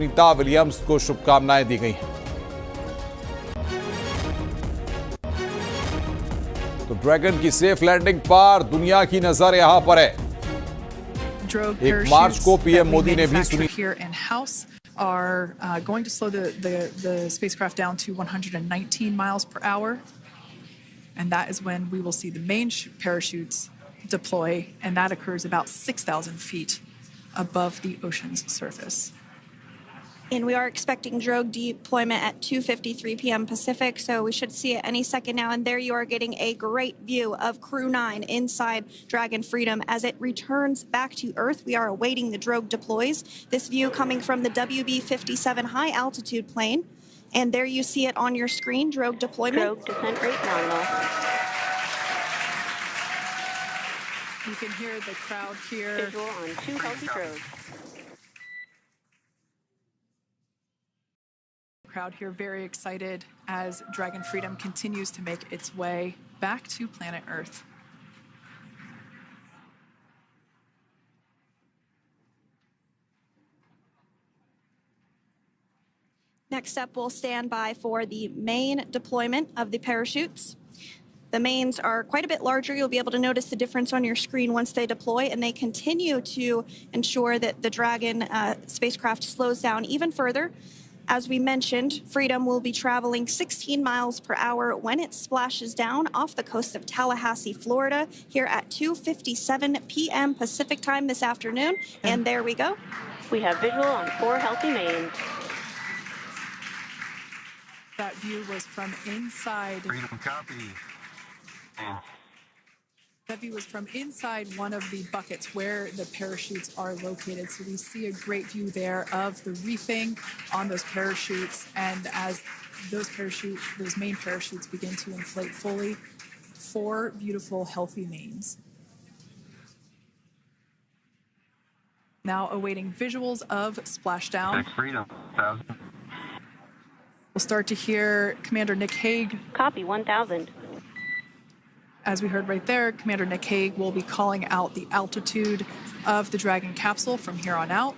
Sunita Williams को शुभकामनाएं दी गई हैं। तो ड्रैगन की सेफ लैंडिंग पर दुनिया की नजर यहां पर है। Drogue 1 मार्च को parachutes PM that we Modi ने भी manufacture here in-house are going to slow the spacecraft down to 119 miles per hour. And that is when we will see the main parachutes deploy, and that occurs about 6,000 feet above the ocean's surface. And we are expecting Drogue deployment at 2:53 p.m. Pacific, so we should see it any second now. And there you are getting a great view of Crew-9 inside Dragon Freedom as it returns back to Earth. We are awaiting the Drogue deploys. This view coming from the WB-57 high altitude plane. And there you see it on your screen, Drogue deployment. Drogue descent rate nominal. You can hear the crowd here. Visual on 2 healthy drogues. Crowd here very excited as Dragon Freedom continues to make its way back to planet Earth. Next up, we'll stand by for the main deployment of the parachutes. The mains are quite a bit larger. You'll be able to notice the difference on your screen once they deploy, and they continue to ensure that the Dragon spacecraft slows down even further. As we mentioned, Freedom will be traveling 16 miles per hour when it splashes down off the coast of Tallahassee, Florida, here at 2:57 p.m. Pacific time this afternoon. And there we go. We have visual on 4 healthy mains. That view was from inside. Freedom copy. That view was from inside one of the buckets where the parachutes are located. So we see a great view there of the reefing on those parachutes. And as those main parachutes begin to inflate fully, 4 beautiful, healthy mains. Now awaiting visuals of Splashdown. Freedom, 1,000. We'll start to hear Commander Nick Hague. Copy 1,000. As we heard right there, Commander Nick Hague will be calling out the altitude of the Dragon capsule from here on out.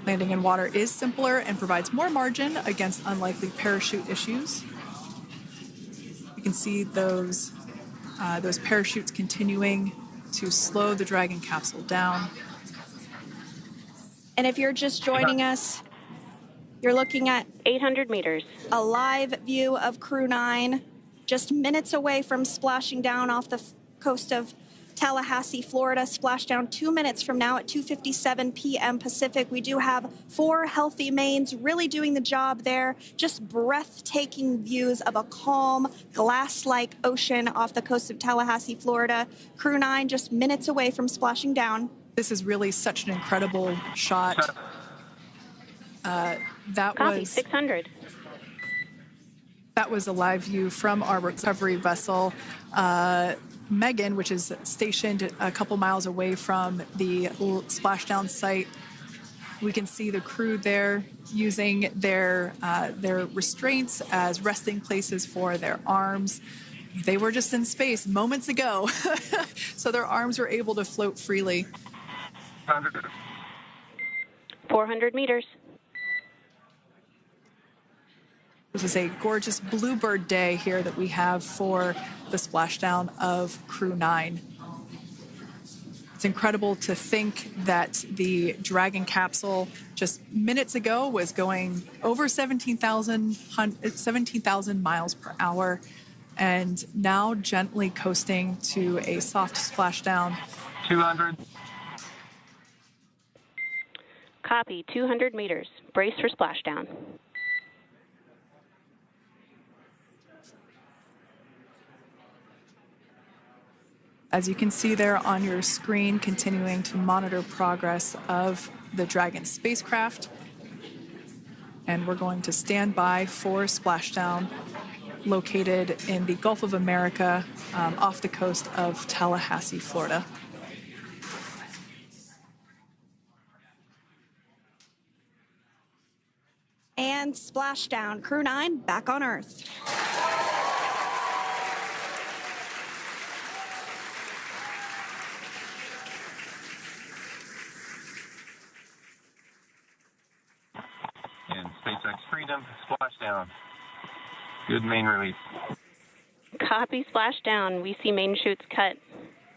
Landing in water is simpler and provides more margin against unlikely parachute issues. You can see those parachutes continuing to slow the Dragon capsule down. And if you're just joining us, you're looking at 800 meters. a live view of Crew-9 just minutes away from splashing down off the coast of Tallahassee, Florida. Splashdown 2 minutes from now at 2:57 p.m. Pacific. We do have 4 healthy mains really doing the job there. Just breathtaking views of a calm, glass-like ocean off the coast of Tallahassee, Florida. Crew-9 just minutes away from splashing down. This is really such an incredible shot. Copy 600. That was a live view from our recovery vessel, Megan, which is stationed a couple miles away from the splashdown site. We can see the crew there using their restraints as resting places for their arms. They were just in space moments ago, so their arms were able to float freely. 400 meters. This is a gorgeous bluebird day here that we have for the splashdown of Crew-9. It's incredible to think that the Dragon capsule just minutes ago was going over 17,000 miles per hour, and now gently coasting to a soft splashdown. 200. Copy 200 meters. Brace for splashdown. As you can see there on your screen, continuing to monitor progress of the Dragon spacecraft. And we're going to stand by for splashdown, located in the Gulf of America, off the coast of Tallahassee, Florida. And splashdown. Crew-9 back on Earth. SpaceX Freedom, Splashdown. Good main release. Copy Splashdown. We see main chutes cut.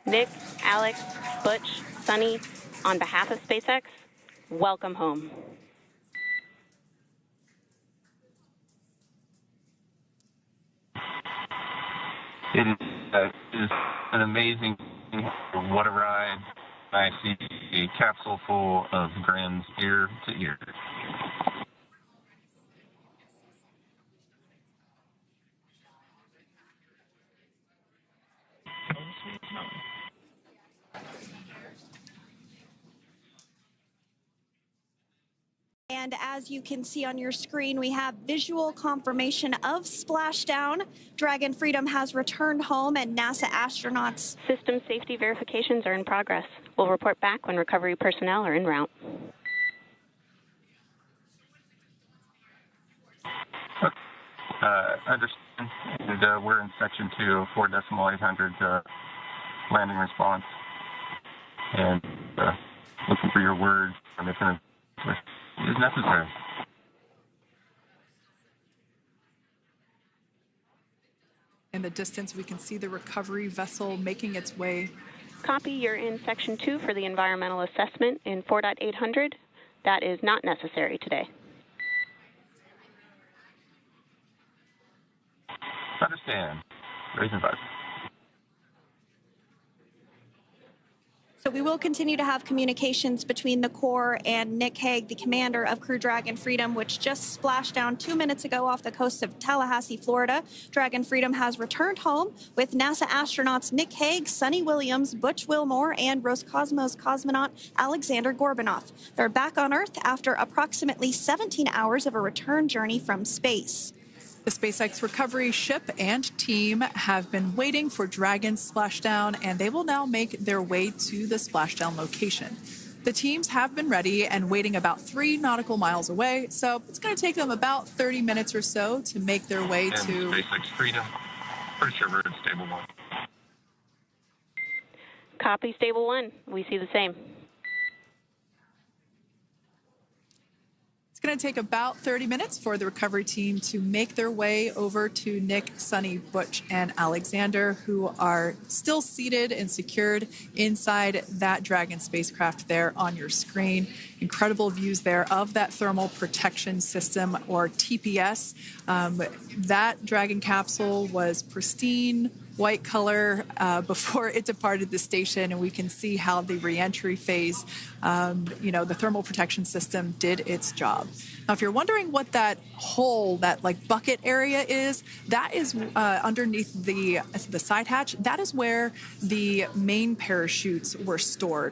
Nick, Alex, Butch, Sunny, on behalf of SpaceX, welcome home. It is an amazing, what a ride. I see a capsule full of grins ear to ear. And as you can see on your screen, we have visual confirmation of Splashdown. Dragon Freedom has returned home, and NASA astronauts. System safety verifications are in progress. We'll report back when recovery personnel are en route. Understand. And we're in section 2, 4.800 landing response. And looking for your word on if it is necessary. In the distance, we can see the recovery vessel making its way. Copy, you're in section 2 for the environmental assessment in 4.800. That is not necessary today. Understand. Raising advice. So we will continue to have communications between the Corps and Nick Hague, the commander of Crew Dragon Freedom, which just splashed down 2 minutes ago off the coast of Tallahassee, Florida. Dragon Freedom has returned home with NASA astronauts Nick Hague, Sunny Williams, Butch Wilmore, and Roscosmos cosmonaut Alexander Gorbunoff. They're back on Earth after approximately 17 hours of a return journey from space. The SpaceX recovery ship and team have been waiting for Dragon's splashdown, and they will now make their way to the splashdown location. The teams have been ready and waiting about 3 nautical miles away, so it's going to take them about 30 minutes or so to make their way and to SpaceX Freedom. Pretty sure we're in stable 1. Copy, stable 1. We see the same. It's going to take about 30 minutes for the recovery team to make their way over to Nick, Sunny, Butch, and Alexander, who are still seated and secured inside that Dragon spacecraft there on your screen. Incredible views there of that thermal protection system, or TPS. That Dragon capsule was pristine, white color before it departed the station, and we can see how the reentry phase, the thermal protection system did its job. Now, if you're wondering what that hole, that like bucket area is, that is underneath the side hatch. That is where the main parachutes were stored.